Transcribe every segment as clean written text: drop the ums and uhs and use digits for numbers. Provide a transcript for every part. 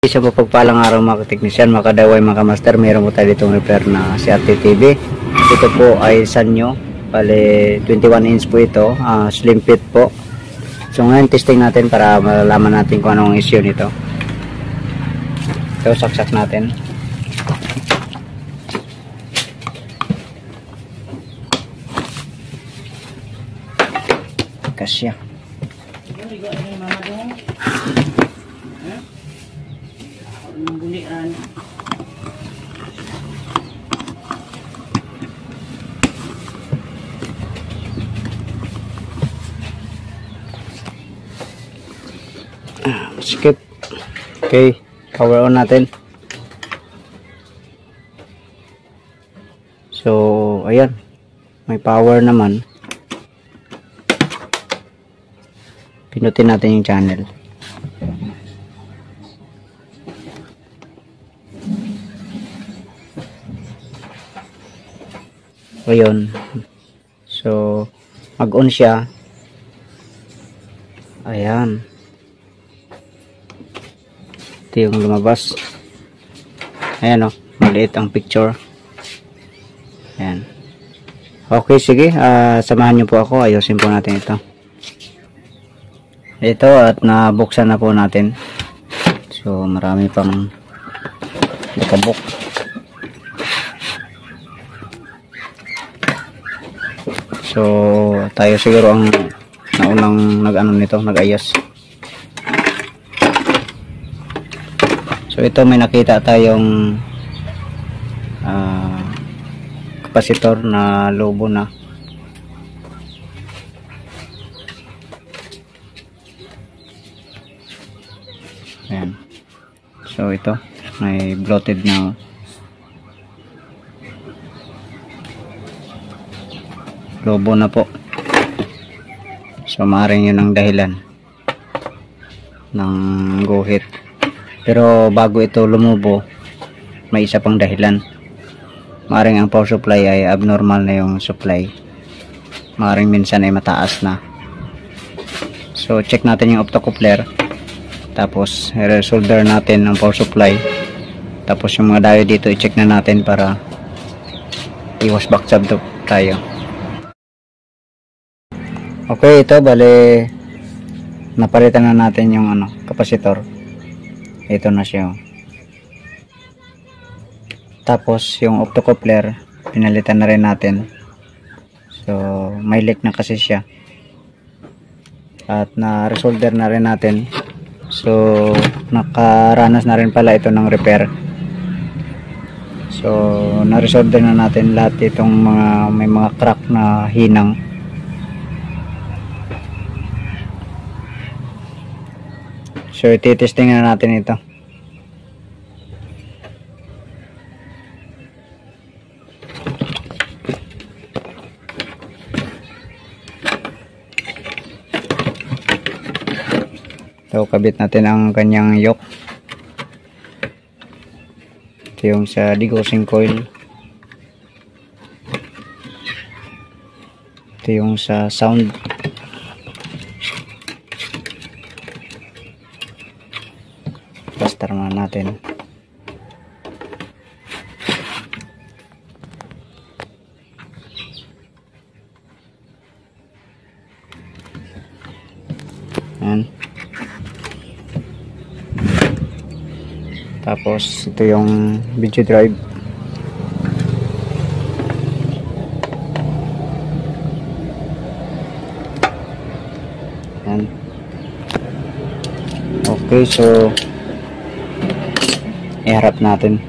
Sa mapagpalang araw mga teknisyan, mga kadaway, mga master, mayroon po tayo ditong repair na CRT TV. Ito po ay Sanyo, bale 21 inch po ito, slim fit po. So ngayon testing natin para malalaman natin kung anong issue nito. So saksak natin. Kasya. Bulian. Skip. Okay, power on natin. So ayan, may power naman. Pinutin natin yung channel. Ayun. So mag-on siya. Ayan. Ito yung lumabas. Ayan o, maliit ang picture. Ayan. Okay, sige, samahan nyo po ako. Ayusin po natin ito. Ito, at nabuksan na po natin. So marami pang nakabuk. So tayo siguro ang naunang nag-ano nito, nag-ayos. So ito, may nakita tayong kapasitor na lobo na. Ayan. So ito, may bloated na. Lobo na po. So maaaring yun ang dahilan ng guhit. Pero bago ito lumubo, may isa pang dahilan. Maaaring ang power supply ay abnormal na yung supply. Maaaring minsan ay mataas na. So check natin yung optocoupler. Tapos i-solder natin ang power supply. Tapos yung mga diode dito i-check na natin para iwas backsab tayo. Okay, ito bale napalitan na natin yung kapasitor. Ito na siya. Tapos yung optocoupler pinalitan na rin natin. So may leak na kasi siya. At na-resolder na rin natin. So nakaranas na rin pala ito ng repair. So na-resolder na natin lahat itong may mga crack na hinang. So ititesting na natin ito. So kabit natin ang kanyang yoke. Ito yung sa degaussing coil. Ito yung sa sound. Plaster na natin. Ayan. Tapos ito yung video drive. Ayan. Okay, so iharap natin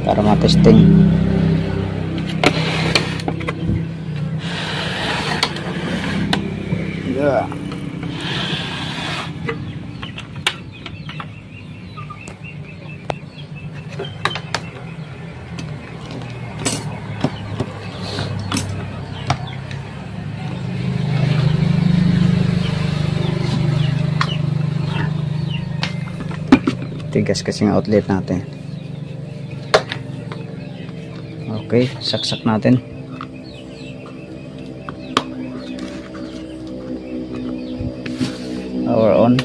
para matesting. Yeah. Tigas kasing outlet natin. Okay, saksak natin. Power on.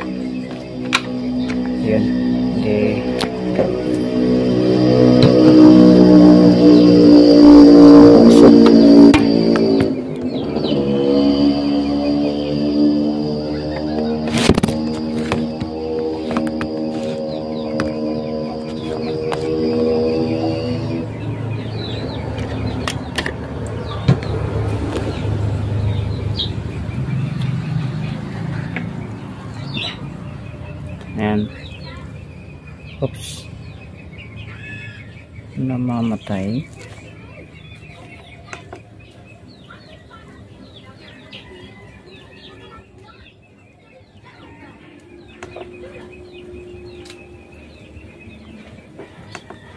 Oops, namamatay.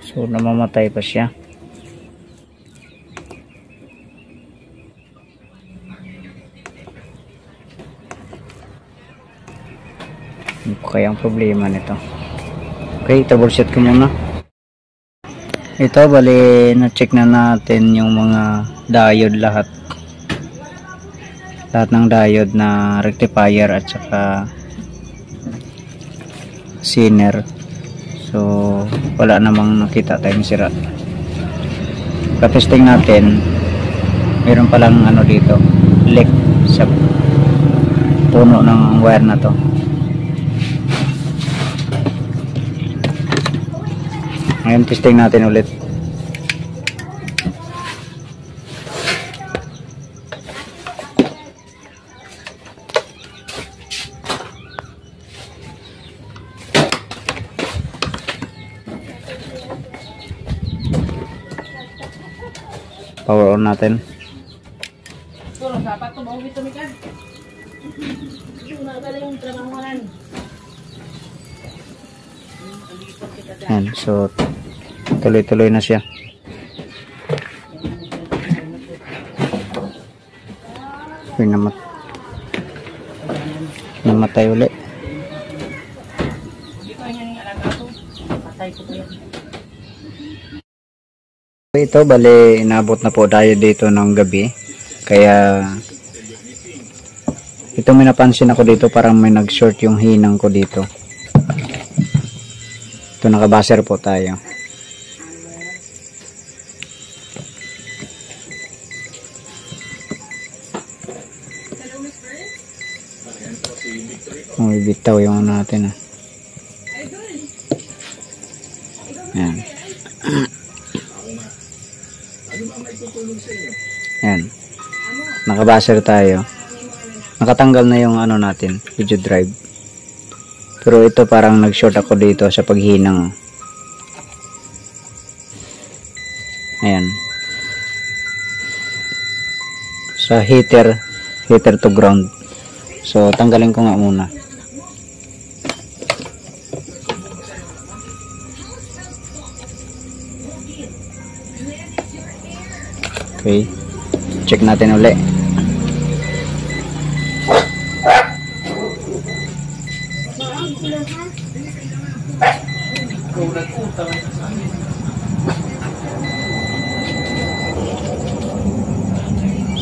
So namamatay pa siya. Ano pa kaya ang problema nito? Okay, troubleshoot ko muna. Ito, bali na-check na natin yung mga diode lahat. Lahat ng diode na rectifier at saka zener. So, wala namang nakita tayong sira. Katesting natin, mayroon palang ano dito, leak sa puno ng wire na to. Ngayon testing natin ulit. Power on natin. Yan, so tuloy-tuloy na siya. Namatay ulit. Ito, bali inabot na po tayo dito ng gabi. Kaya ito, may napansin ako dito, parang may nag-short yung hinang ko dito. Ito, nakabaser po tayo. Bitaw yung natin ah. Yan. Yan. Nakabaser tayo. Nakatanggal na yung ano natin, video drive. Pero ito parang nag-short ako dito sa paghinang. Ayan. Sa heater to ground. So tanggalin ko nga muna. Okay, check natin ulit.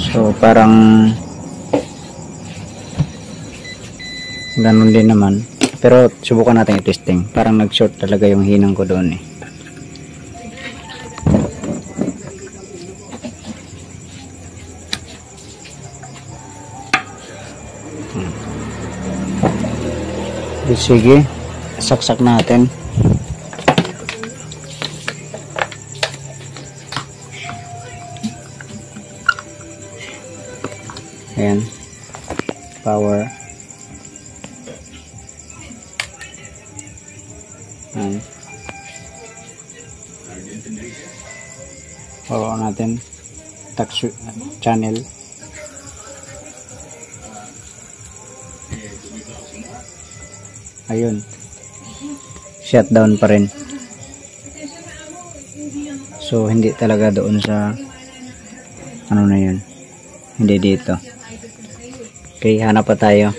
So parang ganun din naman, pero subukan natin i-testing. Parang nag-short talaga yung hinang ko doon eh. Sige, saksak natin. Ayan, power. Ayan. Power natin. Touch channel. Ayun, shutdown pa rin. So hindi talaga doon sa ano na yun, hindi dito. Okay, hanap pa tayo.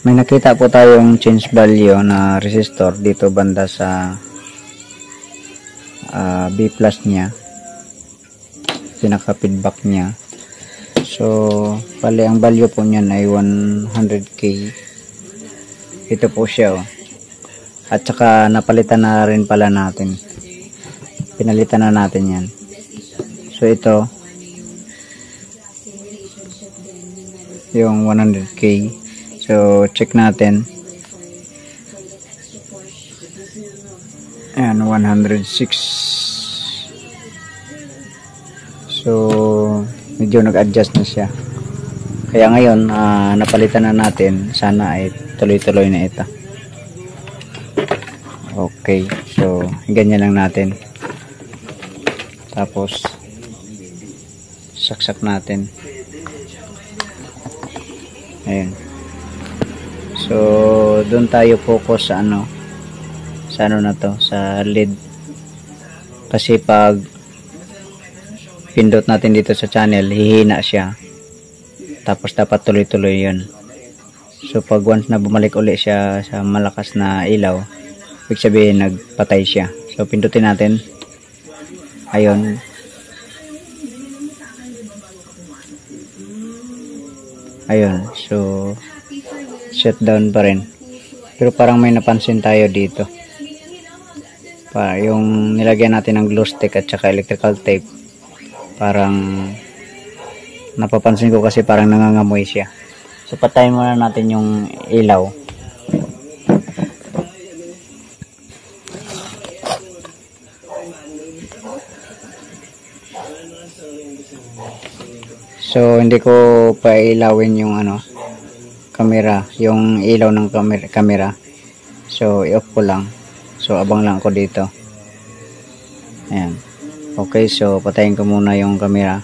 May nakita po tayong change value na resistor dito banda sa B plus nya, pinaka feedback nya. So pali ang value po niyan ay 100k. Ito po siya oh. At saka napalitan na rin pala natin. Pinalitan na natin yan. So ito yung 100k. So check natin. Ayan, 106. So medyo nag-adjust na siya. Kaya ngayon napalitan na natin. Sana ay tuloy-tuloy na ito. Okay, so ganyan lang natin. Tapos saksak natin. Ayun. So doon tayo focus sa ano na to, sa lid. Kasi pag pindot natin dito sa channel, hihina siya. Tapos dapat tuloy-tuloy 'yun. So pag once na bumalik uli siya sa malakas na ilaw, ibig sabihin nagpatay siya. So pindutin natin. Ayun. Ayun. So shutdown pa rin. Pero parang may napansin tayo dito. Yung nilagyan natin ng glue stick at saka electrical tape. Parang napapansin ko kasi parang nangangamoy siya. So patayin muna natin yung ilaw. So hindi ko pailawin yung camera, yung ilaw ng camera. So i-off ko lang. So abang lang ako dito. Ayan. Okay, so patayin ko muna yung camera.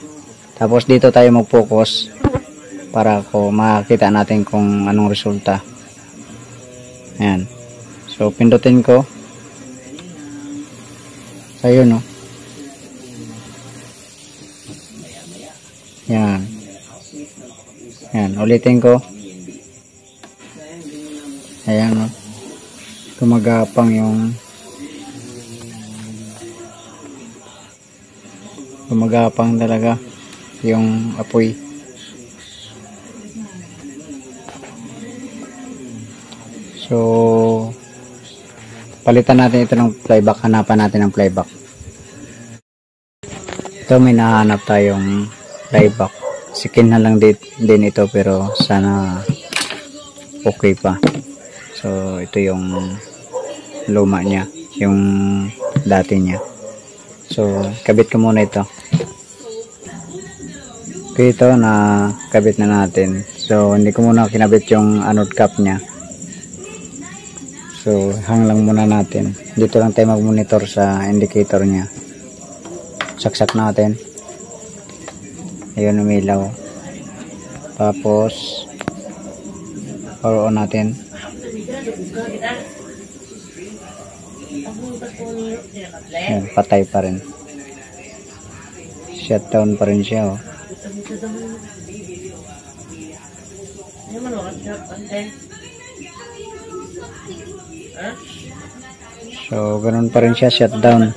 Tapos dito tayo mag-focus para makita natin kung anong resulta. Ayan. So pindutin ko. Ayun, no. Yan. Yan. Ulitin ko. Ayan, no. Gumagapang yung talaga yung apoy. So palitan natin ito ng playback. Hanapan natin ng playback. Ito may nahanap tayong playback. Sikin na lang din ito, pero sana okay pa. So ito yung luma niya, yung dati niya. So kabit ko muna ito. Okay, ito na kabit na natin. So hindi ko muna kinabit yung anode cap niya. So hang lang muna natin. Dito lang tayo mag-monitor sa indicator niya. Saksak natin. Ayun, umilaw. Tapos power on natin. Ayan, patay pa rin. Shutdown pa rin siya, oh. So ganun pa rin siya, shutdown.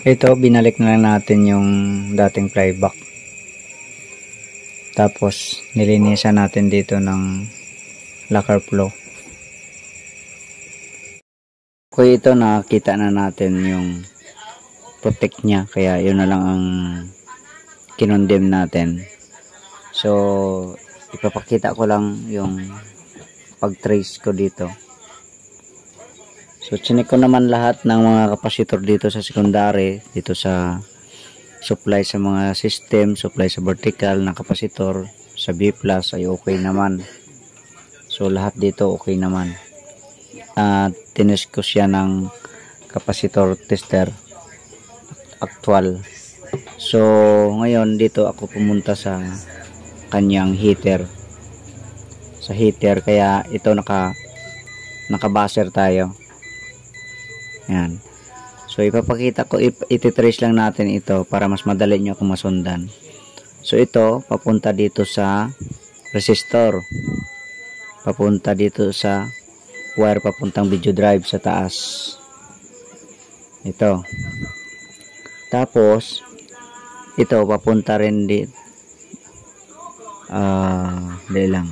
Ito, binalik na lang natin yung dating playback. Tapos nilinisan natin dito ng lacquer flow. Kaya ito, nakita na natin yung protect niya, kaya yun na lang ang kinondem natin. So ipapakita ko lang yung pag-trace ko dito. So chinek ko naman lahat ng mga kapasitor dito sa secondary, dito sa supply sa mga system, supply sa vertical na kapasitor, sa B+ ay okay naman. So lahat dito okay naman. Tinest ko siya ng kapasitor tester actual. So ngayon dito ako pumunta sa kanyang heater. Sa heater, kaya ito naka-buzzer tayo. Yan. So ipapakita ko, ititrace lang natin ito para mas madali nyo kung masundan. So ito papunta dito sa resistor, papunta dito sa wire papuntang video drive sa taas. Ito. Tapos ito papunta rin dito. Dali lang.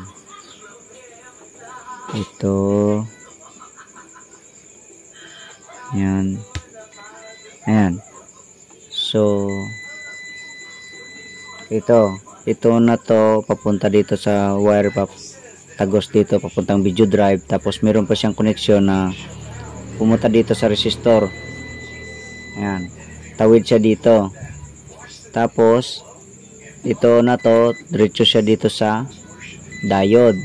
Ito. Yan. Ayan. So ito na to papunta dito sa wire tagos dito papuntang video drive. Tapos meron pa siyang koneksyon na pumunta dito sa resistor. Ayan. Tawid siya dito. Tapos ito na to diretso siya dito sa diode.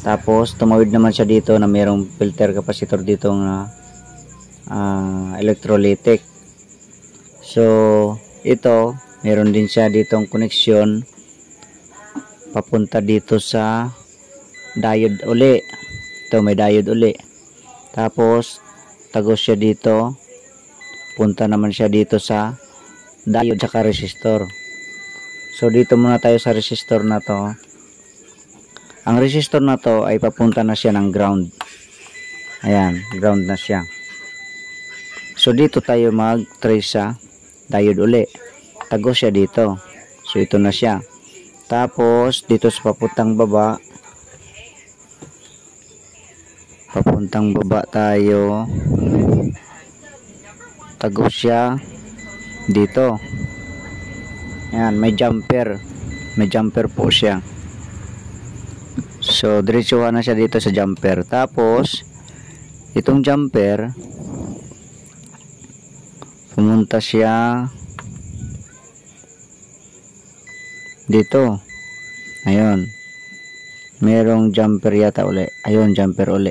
Tapos tumawid naman siya dito na mayroong filter capacitor dito na electrolytic. So ito meron din siya ditong koneksyon papunta dito sa diode uli. Ito may diode uli. Tapos tagos siya dito, punta naman siya dito sa diode saka resistor. So dito muna tayo sa resistor na to. Ang resistor na to ay papunta na siya ng ground. Ayan, ground na siya. So dito tayo mag-trace sa diode uli. Tagos siya dito. So ito na siya. Tapos dito sa papuntang baba, tayo. Tagos siya dito. Ayan, may jumper. May jumper po siya. So diretsuhan na siya dito sa jumper. Tapos itong jumper pumunta siya dito. Ayun, merong jumper yata uli. Ayun, jumper uli.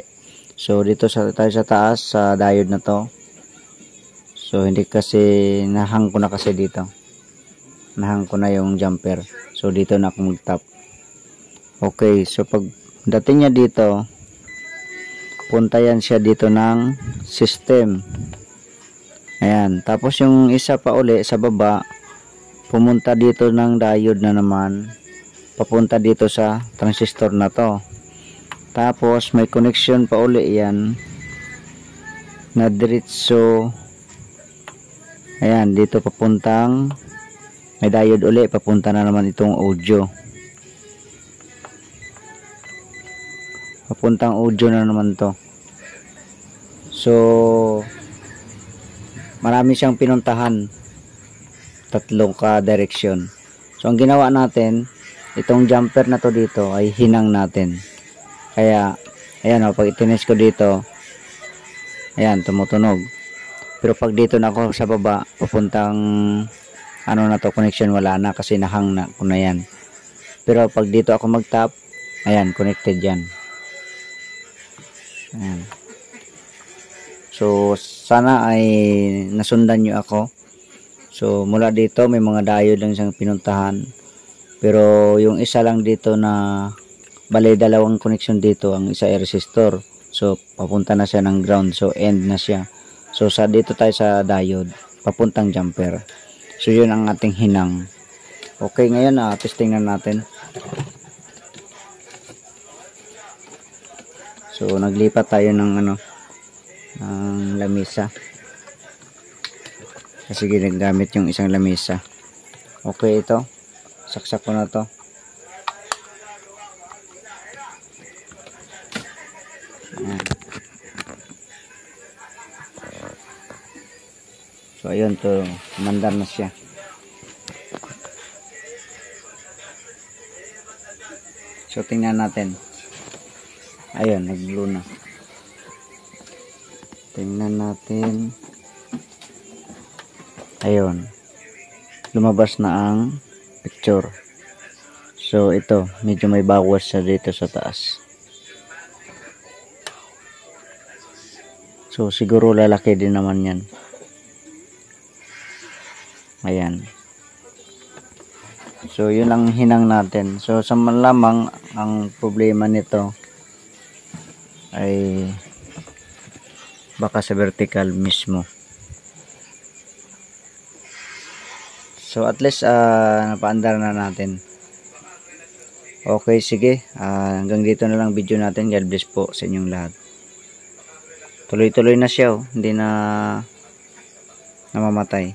So dito tayo sa taas sa diode na to. So hindi kasi nahang ko na kasi dito. Nahang ko na yung jumper. So dito na ako mag-tap. Okay, so pag dating niya dito, punta yan siya dito ng system. Ayan, tapos yung isa pa uli sa baba, pumunta dito ng diode na naman, papunta dito sa transistor na to. Tapos may connection pa uli yan na diretso. Ayan, dito papuntang may diode uli, papunta na naman itong audio. Papuntang audio na naman to. So marami siyang pinuntahan, tatlong ka direction. So ang ginawa natin, itong jumper na to dito ay hinang natin. Kaya ayan o, pag itinis ko dito, ayan, tumutunog. Pero pag dito na ako sa baba, papuntang ano na to, connection wala na kasi nahang na ko na yan. Pero pag dito ako mag-tap, ayan, connected yan. Ayan. So sana ay nasundan nyo ako. So mula dito may mga diode lang siyang pinuntahan. Pero yung isa lang dito na bali dalawang connection dito, ang isa ay resistor. So papunta na siya ng ground. So end na siya. So sa dito tayo sa diode, papuntang jumper. So yun ang ating hinang. Okay, ngayon testing na natin. So naglipat tayo ng ang lamisa. Kasi ginagamit yung isang lamisa. Okay, ito. Saksak ko na to. Ayan. So ayun to, mandar na siya. So tingnan natin. Ayun, nag-blue na. Tingnan natin. Ayun, lumabas na ang picture. So ito, medyo may bawas siya dito sa taas. So siguro lalaki din naman yan. Ayan. So yun ang hinang natin. So sa malamang ang problema nito ay baka sa vertical mismo. So at least napaandar na natin. Okay, sige. Hanggang dito na lang video natin. God bless po sa inyong lahat. Tuloy-tuloy na siya, oh. Hindi na namamatay.